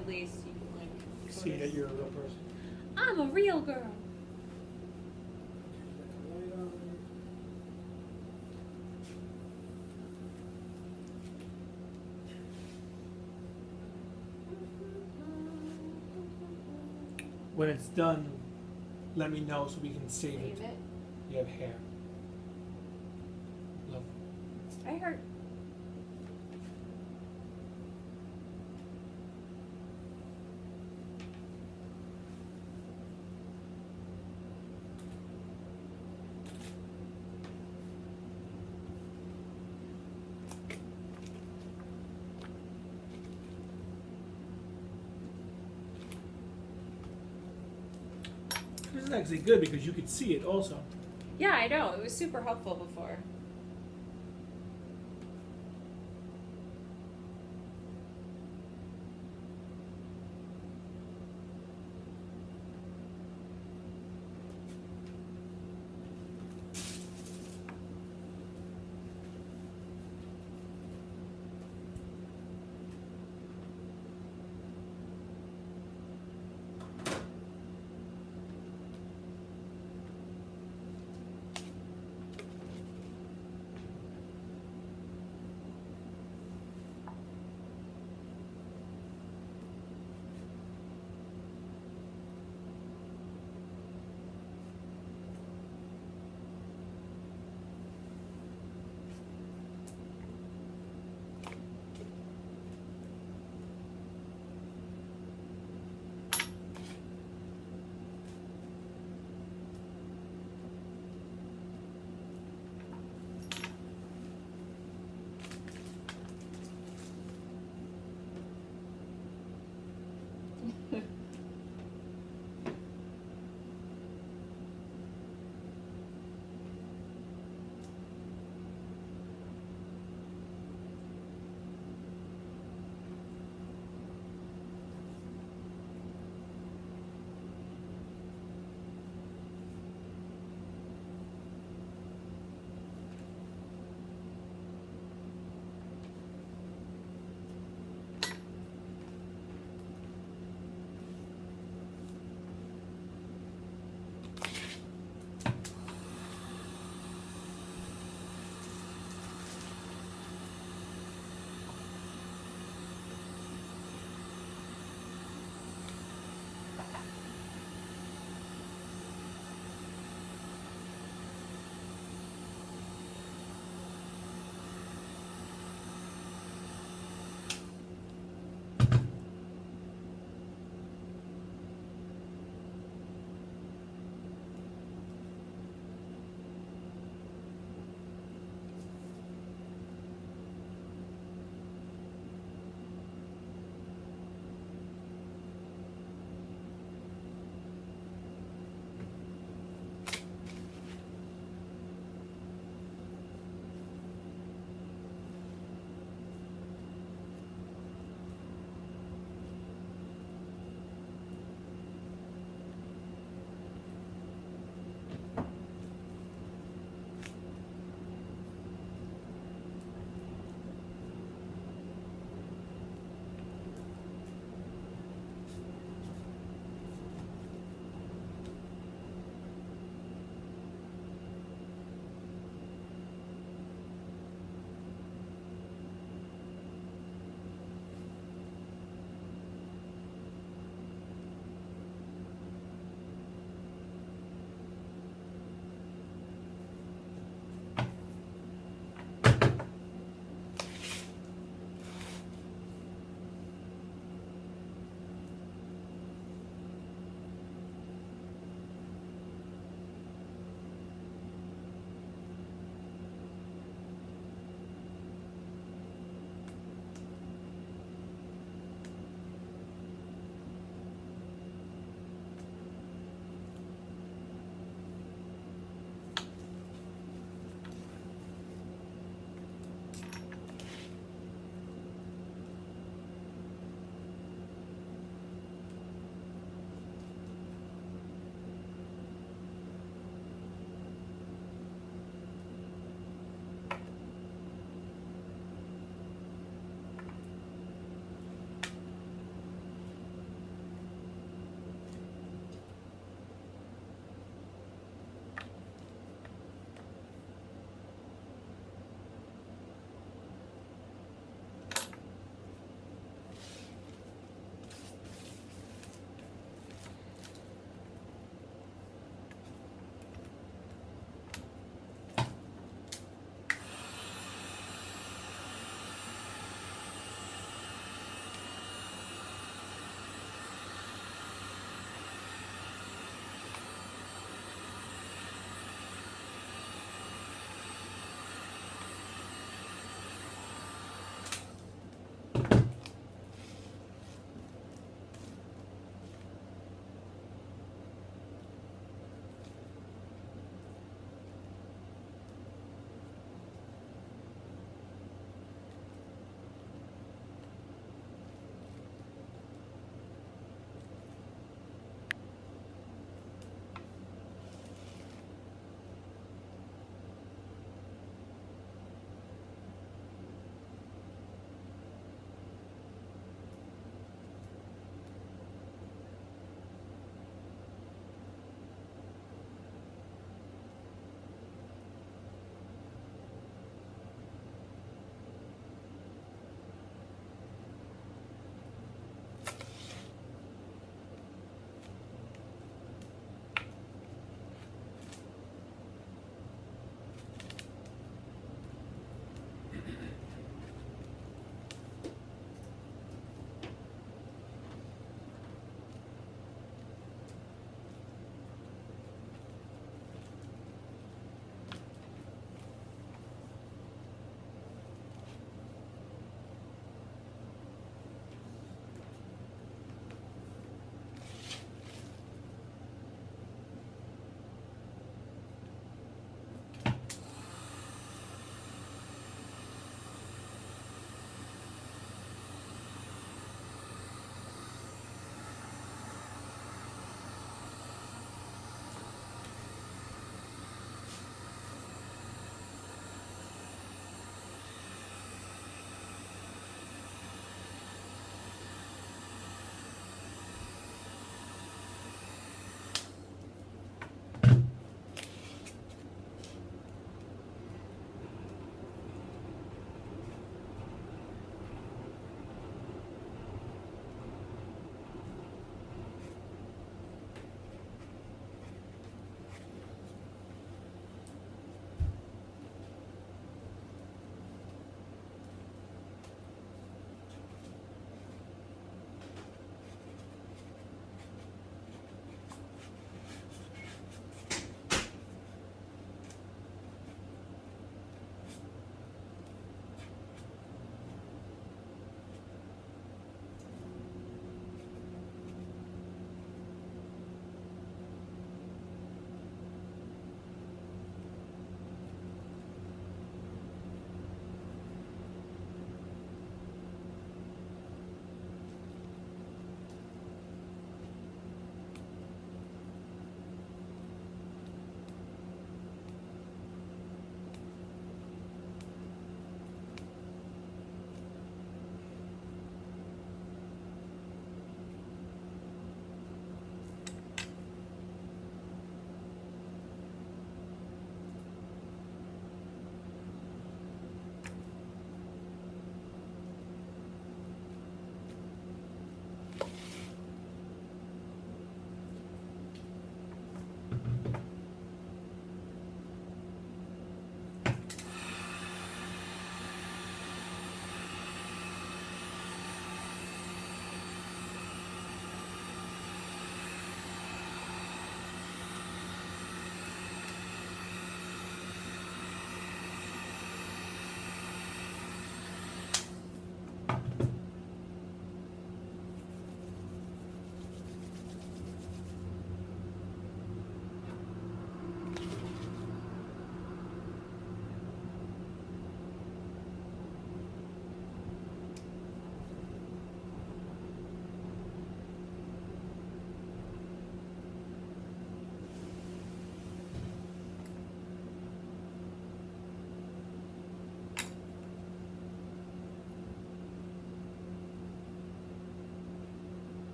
at least you can like See that you're a real person. I'm a real girl. When it's done, let me know so we can save it. Save it. You have hair. Love. I heard. This is actually good because you could see it also. Yeah, I know. It was super helpful before.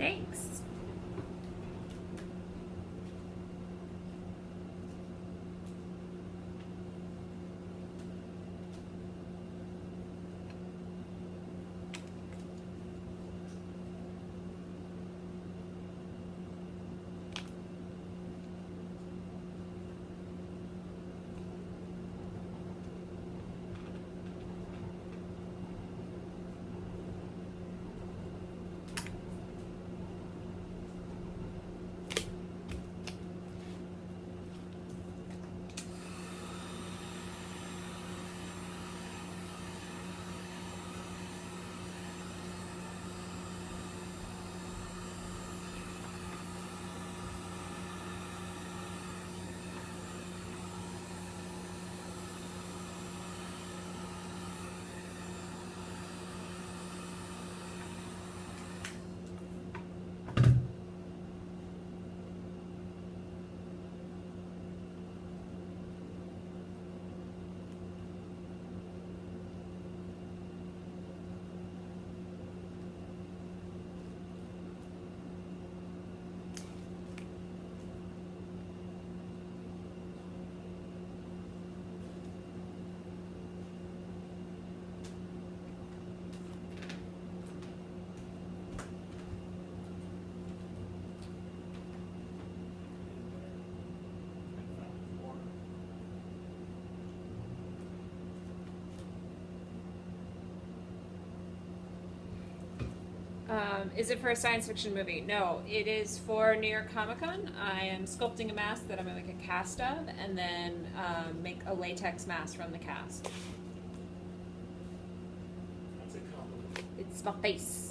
Thanks. Is it for a science fiction movie? No, it is for New York Comic Con. I am sculpting a mask that I'm going to make a cast of, and then make a latex mask from the cast. That's a compliment. It's my face.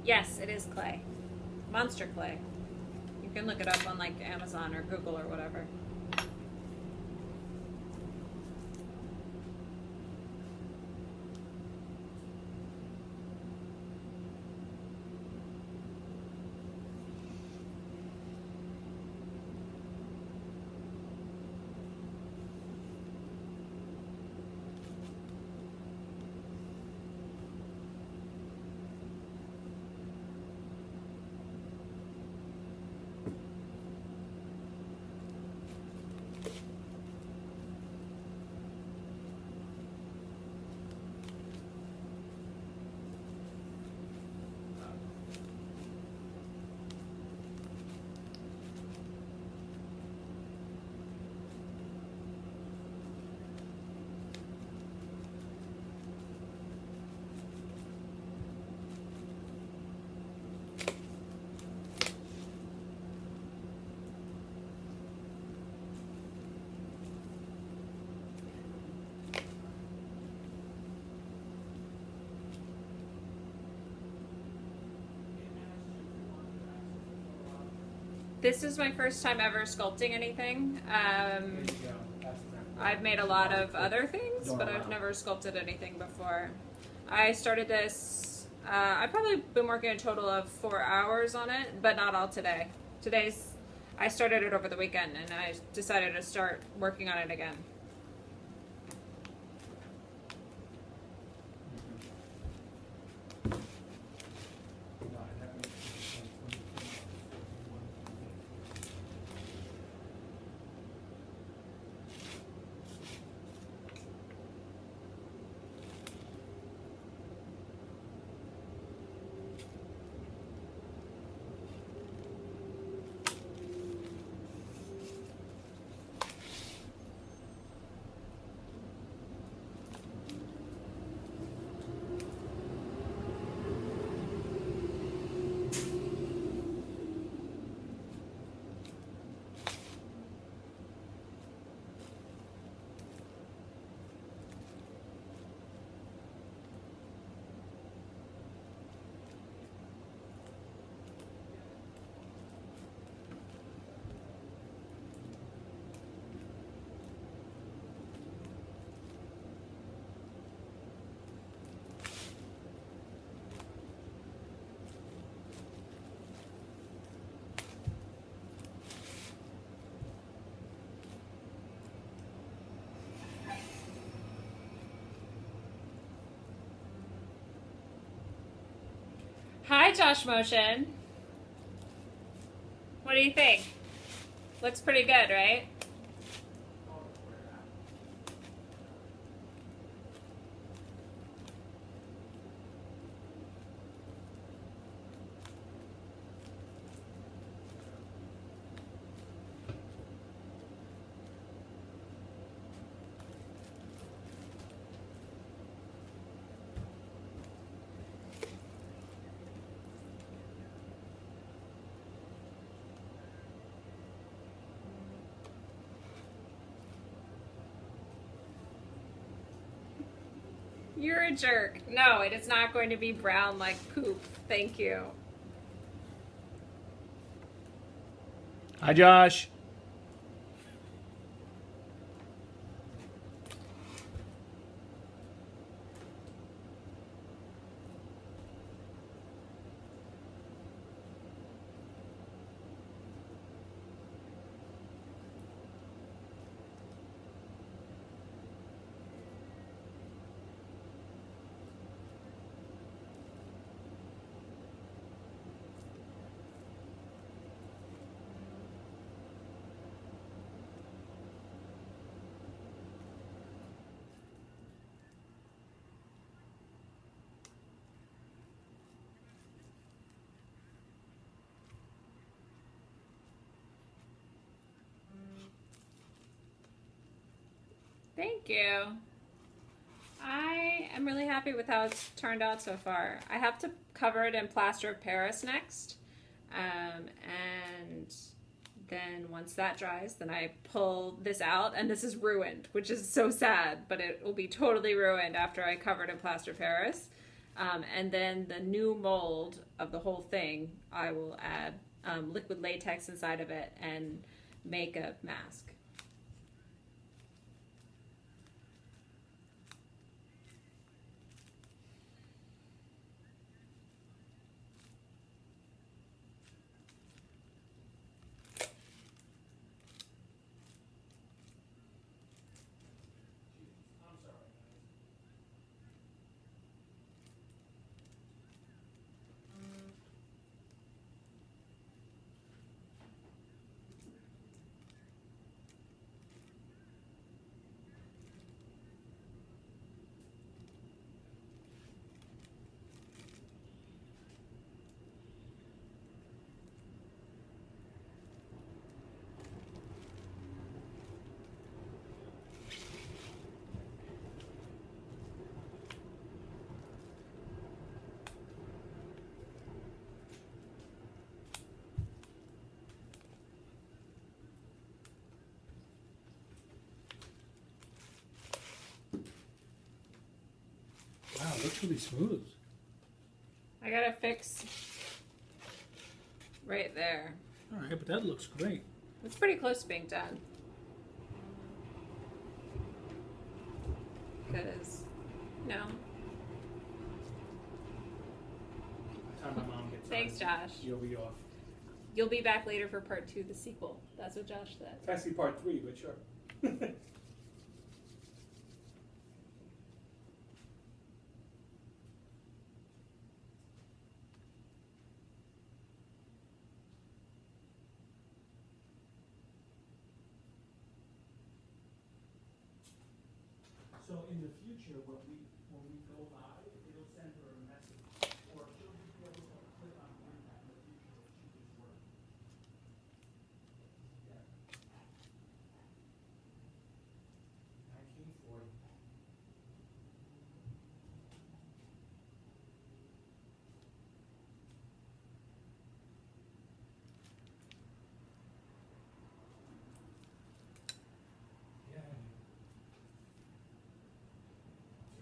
Yes, it is clay. Monster clay. You can look it up on like Amazon or Google or whatever. This is my first time ever sculpting anything. There you go. That's exactly. I've made a lot of other things, but I've never sculpted anything before. I started this, I've probably been working a total of 4 hours on it, but not all today. I started it over the weekend and I decided to start working on it again. Hi, Josh Motion. What do you think? Looks pretty good, right? You're a jerk. No, it is not going to be brown like poop. Thank you. Hi, Josh. Thank you. I am really happy with how it's turned out so far. I have to cover it in plaster of Paris next. And then once that dries, then I pull this out, and this is ruined, which is so sad, but it will be totally ruined after I cover it in plaster of Paris. And then the new mold of the whole thing, I will add liquid latex inside of it and make a mask. I'm sorry, guys. Wow, it looks really smooth. I gotta fix right there. All right, but that looks great. It's pretty close to being done. Because, no. By the time my mom gets Thanks, on, Josh. you'll be off. You'll be back later for part 2, the sequel. That's what Josh said. It's actually part 3, but sure. So in the future, when we go live, it'll send her a message, or she'll just be able to click on Meerkat in the future if she just works. Yeah. 1940. Yeah.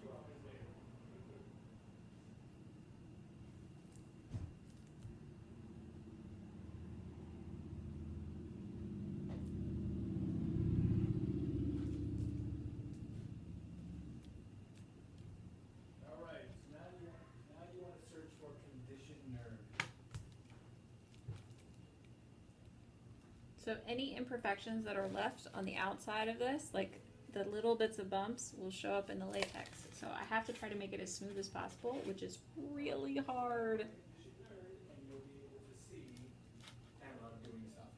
2 hours later. All right, so now you want to search for conditioner. So any imperfections that are left on the outside of this, like the little bits of bumps, will show up in the latex. So I have to try to make it as smooth as possible, which is really hard. Conditioner, and you'll be able to see Tamara doing stuff.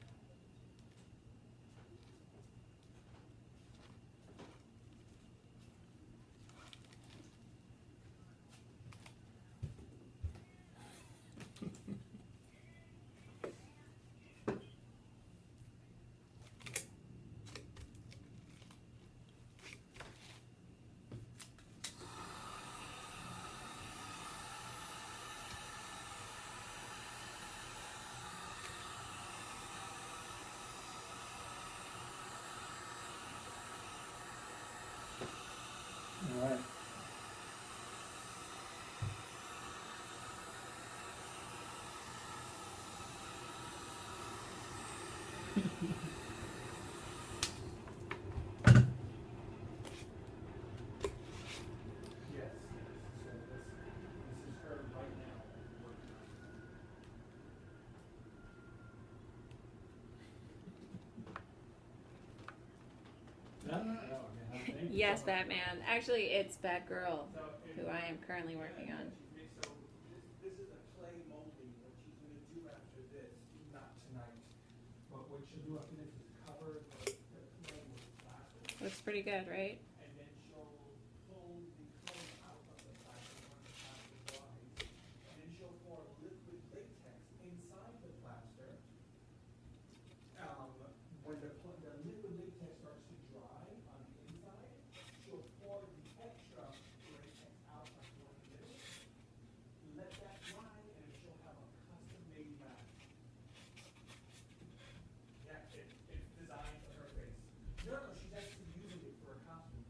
All right. Yes. So this is her right now working on it. No, I mean, thank you Yes, so much. Batman. Actually, it's Batgirl, So, who I am currently working on. So this is a clay molding. What she's going to do after this, not tonight, but what she'll do after this is cover the clay with plaster, Looks pretty good, right? and then she'll pull the clay out of the plaster when the plaster dries, and then she'll pour liquid latex inside the plaster. When the liquid latex starts to dry on the inside, she'll pour the extra latex out like one in the middle. Let that dry, and she'll have a custom-made mask. Yeah, it's designed for her face. No, she's actually using it for a costume.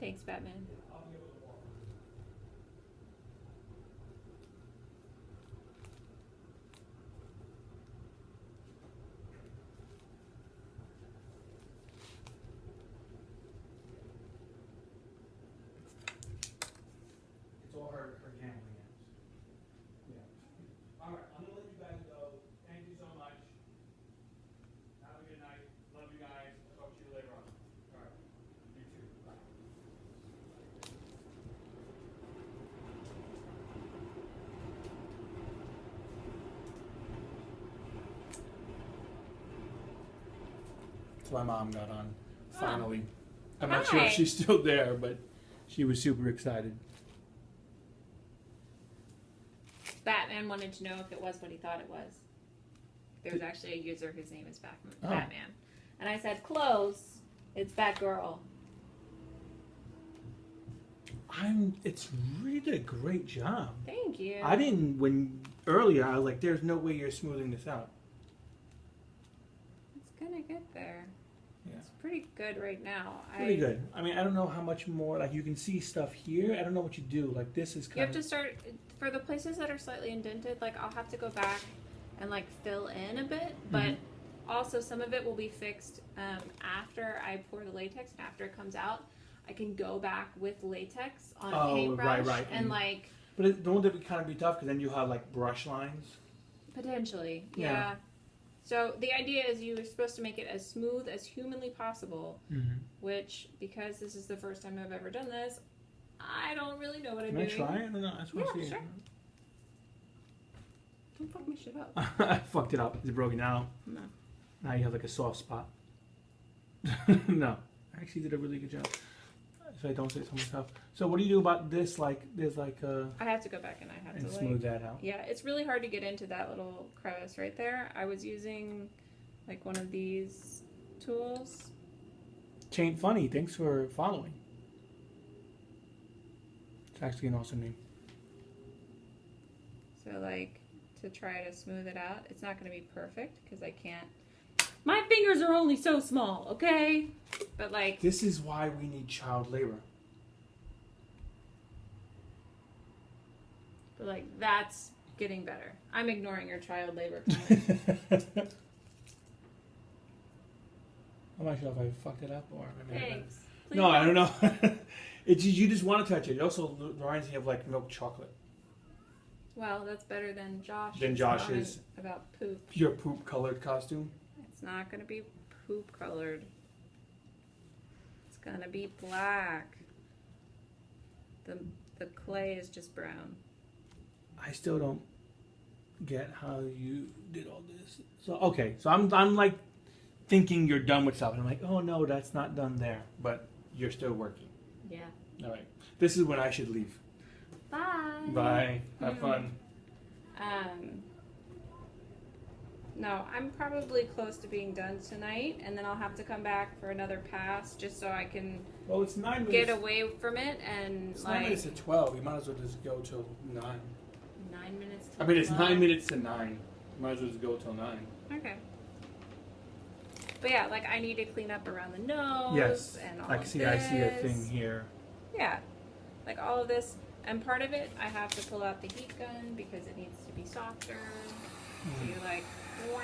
Thanks, Batman. I'll be able to walk. It's all her gambling hands. Yeah. All right, I'm gonna let you guys go. Thank you so much. Have a good night. Love you guys. I'll talk to you later on. All right. You too. Bye. So my mom got on finally. I'm not sure Hi. if she's still there, but she was super excited. Batman wanted to know if it was what he thought it was. There's actually a user whose name is Oh. Batman. And I said, close. It's Batgirl. It's really a great job. Thank you. I didn't, earlier I was like, there's no way you're smoothing this out. It's gonna get there. Yeah. It's pretty good right now. Pretty good. I mean, I don't know how much more, like you can see stuff here. I don't know what you do. Like this is You kind have to start, for the places that are slightly indented, like I'll have to go back and like fill in a bit, but Mhm. also some of it will be fixed after I pour the latex and after it comes out. I can go back with latex on a paintbrush right. and like But don't it kind of be tough because then you have like brush lines? potentially, Yeah. yeah. So the idea is you're supposed to make it as smooth as humanly possible, Mm-hmm. which because this is the first time I've ever done this, I don't really know what I'm Can I doing. try it? I don't know. I just want to Yeah, see sure. Don't fuck my shit up. it. I fucked it up. Is it broken now? No. Now you have like a soft spot. No. I actually did a really good job. If I don't say so myself. So what do you do about this? Like, there's like I have to go back and I have and to smooth like, that out. yeah, it's really hard to get into that little crevice right there. I was using like one of these tools. Chain Funny, thanks for following. It's actually an awesome name. So like to try to smooth it out. It's not going to be perfect because I can't. My fingers are only so small, okay? But like This is why we need child labor. but like that's getting better. I'm ignoring your child labor comment. I'm not sure if I fucked it up or maybe I didn't. Thanks. Please No, I don't know. It's you just want to touch it. It also reminds me of like milk chocolate. Well, that's better than Josh's Than Josh's. comment about poop. Pure poop colored costume. It's not going to be poop colored. It's going to be black. The clay is just brown. I still don't get how you did all this. So okay, so I'm like thinking you're done with stuff, and I'm like, oh no, that's not done there, but you're still working. Yeah. All right, this is when I should leave. Bye. Bye. Have fun. No, I'm probably close to being done tonight, and then I'll have to come back for another pass just so I can Well, it's 9 minutes. get away from it and It's 9 like minutes to 12. You might as well just go till 9. 9 minutes. I mean, it's 12. 9 minutes to 9. You might as well just go till 9. Okay. But yeah, like I need to clean up around the nose. Yes. And all Like, of see, this. I see a thing here. Yeah. Like all of this. And part of it, I have to pull out the heat gun because it needs to be softer. So you're like, wah,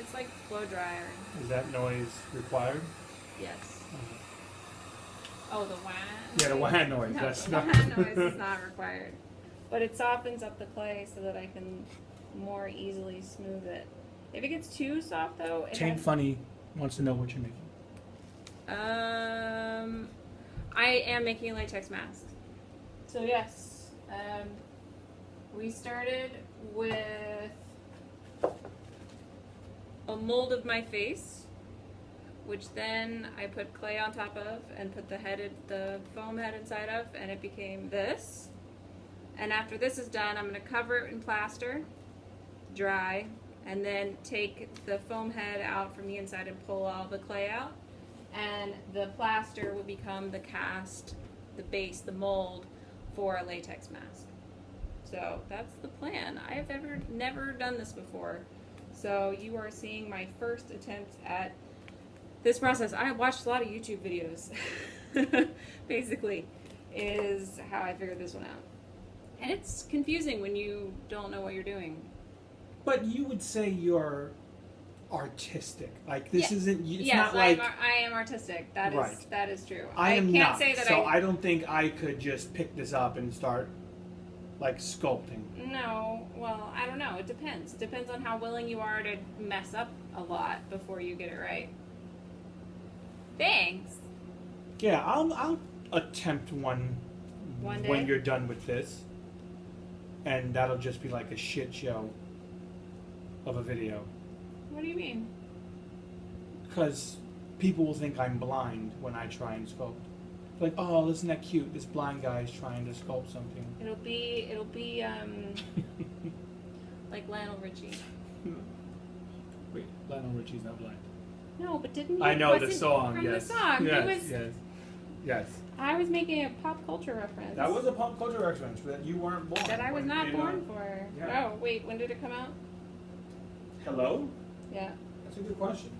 it's like blow dryer. Is that noise required? Yes. Oh, the wah. Yeah, the noise? wah noise. No, That's the not. wah noise is not required. But it softens up the clay so that I can more easily smooth it. If it gets too soft though, it Chain has, Funny wants to know what you're making. I am making a latex mask. So yes, we started with a mold of my face, which then I put clay on top of and put the foam head inside of, and it became this. And after this is done, I'm going to cover it in plaster, dry, and then take the foam head out from the inside and pull all the clay out. And the plaster will become the cast, the base, the mold for a latex mask. So that's the plan. I have never done this before. So you are seeing my first attempt at this process. I have watched a lot of YouTube videos. basically, is how I figured this one out. And it's confusing when you don't know what you're doing. But you would say you're artistic. Like this Yeah. isn't. It's Yes, not like I am artistic. Right. That is true. I am can't not. say that So I don't think I could just pick this up and start like sculpting. No, well, I don't know. It depends. It depends on how willing you are to mess up a lot before you get it right. Thanks. Yeah, I'll attempt one One day? when you're done with this, and that'll just be like a shit show of a video. What do you mean? Because people will think I'm blind when I try and sculpt. Like, oh, isn't that cute? This blind guy is trying to sculpt something. It'll be like Lionel Richie. Wait, Lionel Richie's not blind. No, but didn't he? I know the wasn't song. From Yes. the song, Yes. it was. Yes. Yes. I was making a pop culture reference. That was a pop culture reference that you weren't born. that I was when not it, born for. yeah. Oh, wait, when did it come out? Hello? Yeah. That's a good question.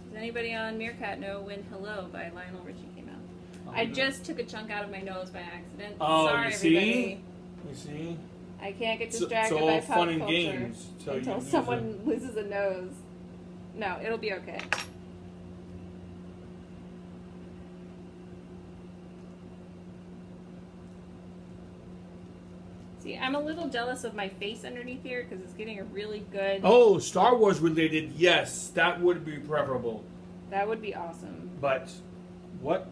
Does anybody on Meerkat know when "Hello" by Lionel Richie came out? Oh, I no. just took a chunk out of my nose by accident. Oh, Sorry, you see? everybody. You see? I can't get It's distracted all by pop fun and culture games till you until lose someone loses a nose. No, it'll be okay. See, I'm a little jealous of my face underneath here because it's getting a really good. Oh, Star Wars related, yes, that would be preferable. That would be awesome. But what?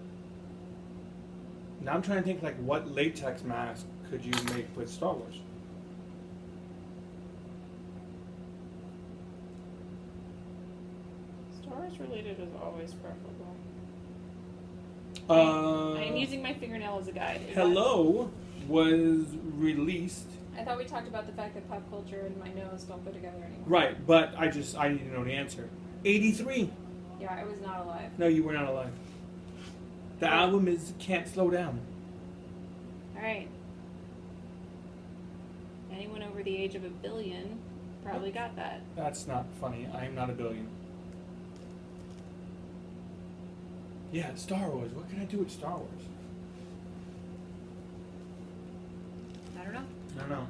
Now I'm trying to think like what latex mask could you make with Star Wars? Star Wars related is always preferable. Uh, I'm using my fingernail as a guide. Is Hello was released. that- I thought we talked about the fact that pop culture and my nose don't go together anymore. Right, but I need to know the answer. 83. Yeah, I was not alive. No, you were not alive. The album is Can't Slow Down. All right. Anyone over the age of 1 billion probably got that. That's not funny. I am not a billion. Yeah, Star Wars. What can I do with Star Wars? I don't know. I don't know.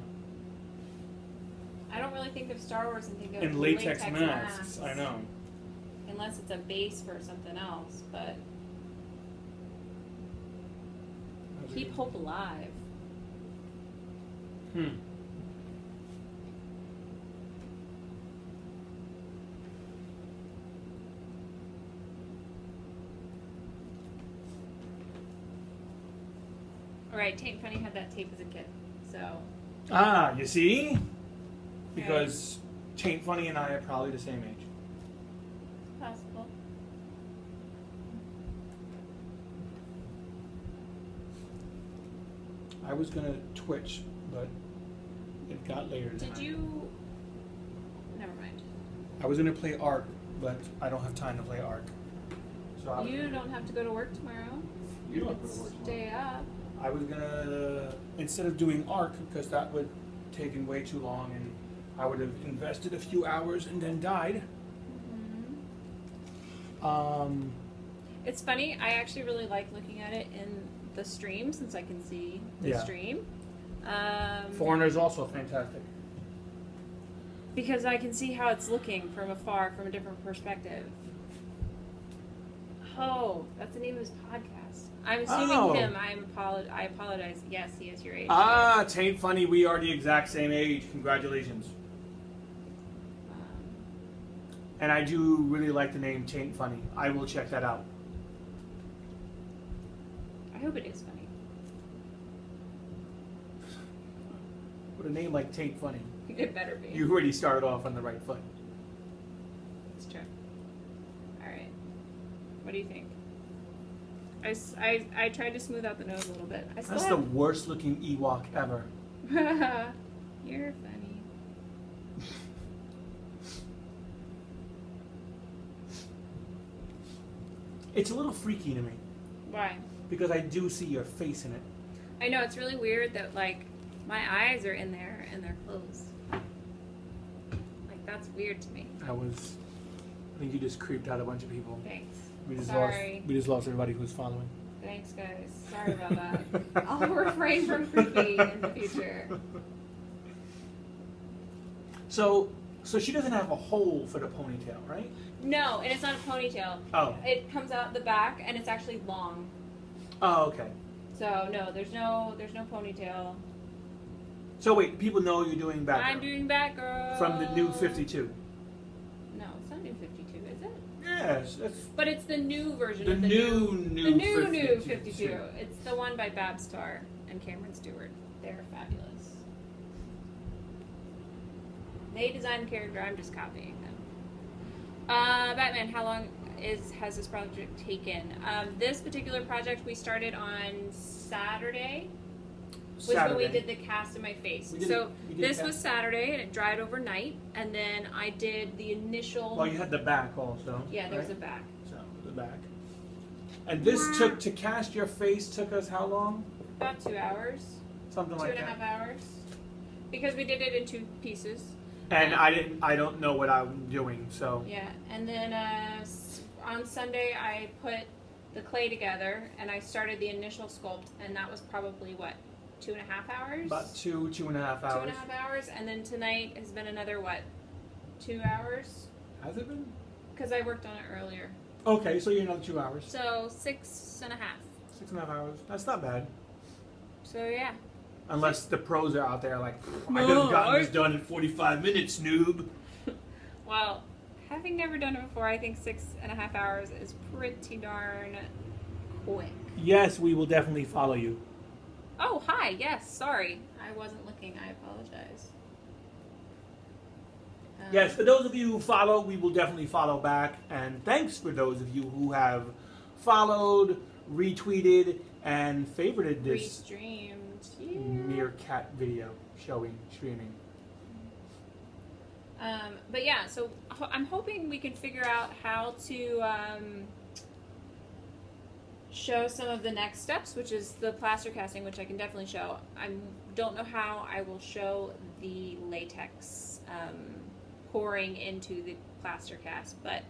I don't really think of Star Wars and think of And latex masks. I know. Unless it's a base for something else, but keep hope alive. Hmm. All right, Taint Funny had that tape as a kid, so Ah, you see? Because Taint Funny and I are probably the same age. possible. I was gonna Twitch, but it got later. than Did I- you? Never mind. I was gonna play Ark, but I don't have time to play Ark. So I was You gonna- don't have to go to work tomorrow. You don't have to go to work tomorrow. Stay up. I was gonna instead of doing Ark because that would taken way too long and I would have invested a few hours and then died. It's funny. I actually really like looking at it in the stream since I can see the Yeah. stream. Foreigner's also fantastic. Because I can see how it's looking from afar, from a different perspective. Oh, that's the name of his podcast. I'm assuming Oh. him. I apologize. Yes, he is your age. Ah, Taint Funny, we are the exact same age. Congratulations. And I do really like the name Taint Funny. I will check that out. I hope it is funny. With a name like Taint Funny, It better be. you already started off on the right foot. It's true. All right. What do you think? I tried to smooth out the nose a little bit. I still That's the have... worst looking Ewok ever. You're funny. It's a little freaky to me Why? because I do see your face in it. I know it's really weird that like my eyes are in there and they're closed. Like that's weird to me. I think you just creeped out a bunch of people. Thanks. We just Sorry. lost everybody who's following. Thanks, guys. Sorry about that. I'll refrain from creepy in the future. So she doesn't have a hole for the ponytail, right? No, and it's not a ponytail. Oh. It comes out the back, and it's actually long. Oh, okay. So no, there's no ponytail. So wait, people know you're doing Batgirl. I'm doing Batgirl. From the new 52. No, it's not new 52, is it? Yes, that's But it's the new version the of the new 52. It's the one by Babstar and Cameron Stewart. They're fabulous. They designed the character. I'm just copying them. Batman, how long has this project taken? This particular project we started on Saturday. Was when we did the cast of my face. So this was Saturday, and it dried overnight, and then I did the initial. Well, you had the back also. Yeah, there's right? a back. So the back. And this took to cast your face took us how long? About 2 hours. Something like that. 2.5 hours. Because we did it in 2 pieces. And I don't know what I'm doing, so. Yeah, and then on Sunday I put the clay together, and I started the initial sculpt, and that was probably what, 2.5 hours? About 2.5 hours. 2.5 hours, and then tonight has been another what, 2 hours? Has it been? Because I worked on it earlier. Okay, so you're another 2 hours. So 6.5. 6.5 hours. That's not bad. So yeah. Unless the pros are out there like, I could have gotten this done in 45 minutes, noob. Well, having never done it before, I think 6.5 hours is pretty darn quick. Yes, we will definitely follow you. Oh, hi. Yes, sorry. I wasn't looking. I apologize. Yes, for those of you who follow, we will definitely follow back. And thanks for those of you who have followed, retweeted, and favorited this Restreamed. Yeah. Meerkat video streaming. But yeah, so I'm hoping we can figure out how to show some of the next steps, which is the plaster casting, which I can definitely show. I don't know how I will show the latex pouring into the plaster cast, but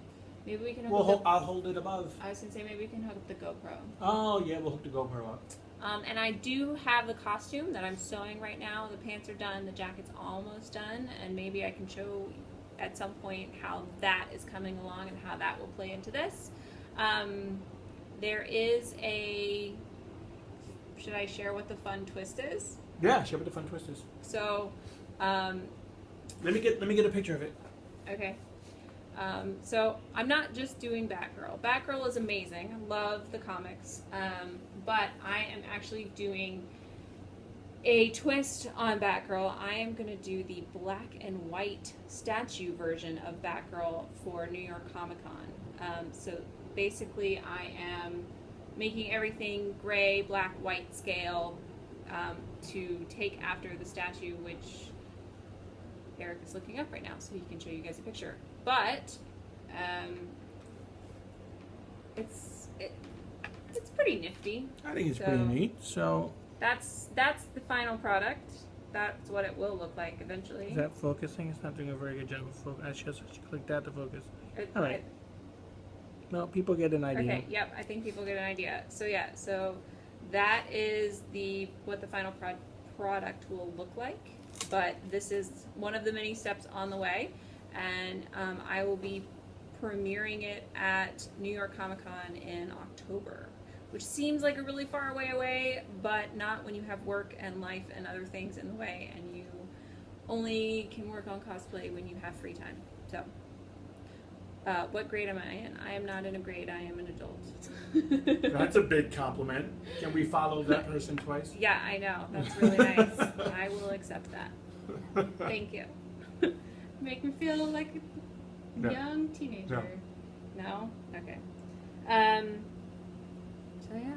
maybe we can hook I'll hold it above. I was going to say maybe we can hook the GoPro. Oh, yeah, we'll hook the GoPro up. And I do have the costume that I'm sewing right now. The pants are done, the jacket's almost done, and maybe I can show at some point how that is coming along and how that will play into this. There is a... Should I share what the fun twist is? Yeah, share what the fun twist is. So, let me get a picture of it. okay. So I'm not just doing Batgirl. Batgirl is amazing. I love the comics. But I am actually doing a twist on Batgirl. I am going to do the black and white statue version of Batgirl for New York Comic Con. So basically I am making everything gray, black, white scale to take after the statue, which Eric is looking up right now, so he can show you guys a picture. But it's pretty nifty. I think it's pretty neat. So that's the final product. That's what it will look like eventually. is that focusing? It's not doing a very good job of focus. I just click that to focus. All right. No, people get an idea. Okay. Yep. I think people get an idea. So yeah. So that is what the final product will look like. But this is one of the many steps on the way, and I will be premiering it at New York Comic Con in October, which seems like a really far away, but not when you have work and life and other things in the way, and you only can work on cosplay when you have free time. So, what grade am I in? I am not in a grade, I am an adult. That's a big compliment. Can we follow that person twice? Yeah, I know. That's really nice. I will accept that. Thank you. Make me feel like a young teenager. No? Okay. So yeah.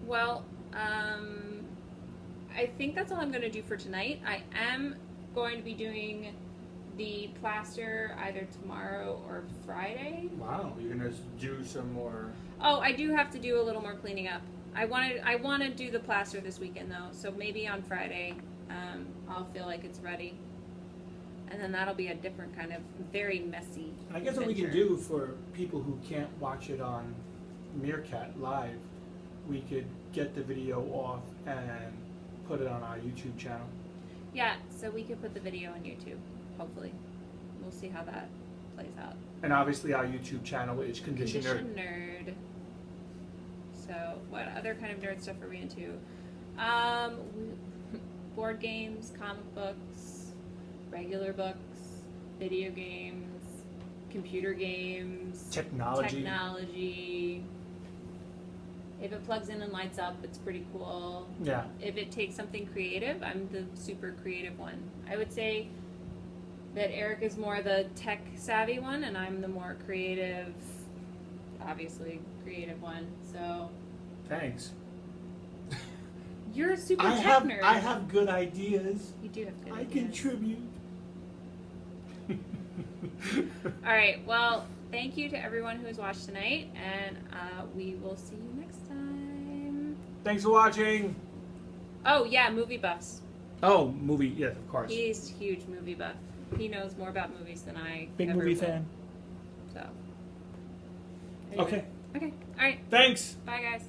Well, I think that's all I'm going to do for tonight. I am going to be doing the plaster either tomorrow or Friday. Wow, you're gonna do some more. Oh, I do have to do a little more cleaning up. I want to do the plaster this weekend though, so maybe on Friday I'll feel like it's ready, and then that'll be a different kind of very messy. I guess what we can do for people who can't watch it on Meerkat live, we could get the video off and put it on our YouTube channel. Yeah, so we could put the video on YouTube, hopefully. We'll see how that plays out. And obviously our YouTube channel is Condition Nerd. Condition Nerd. So, what other kind of nerd stuff are we into? Board games, comic books, regular books, video games, computer games, technology. If it plugs in and lights up, it's pretty cool. Yeah. If it takes something creative, I'm the super creative one. I would say that Eric is more the tech savvy one, and I'm the more creative, obviously creative one. So Thanks. you're a super tech nerd. I have good ideas. You do have good I ideas. contribute. All right. Well, thank you to everyone who has watched tonight, and we will see you next time. Thanks for watching. Oh yeah, movie buffs. Oh, movie, yes, of course. He's a huge movie buff. He knows more about movies than I. Big ever movie will. fan. So. Anyway. Okay. Okay. All right. Thanks. Bye, guys.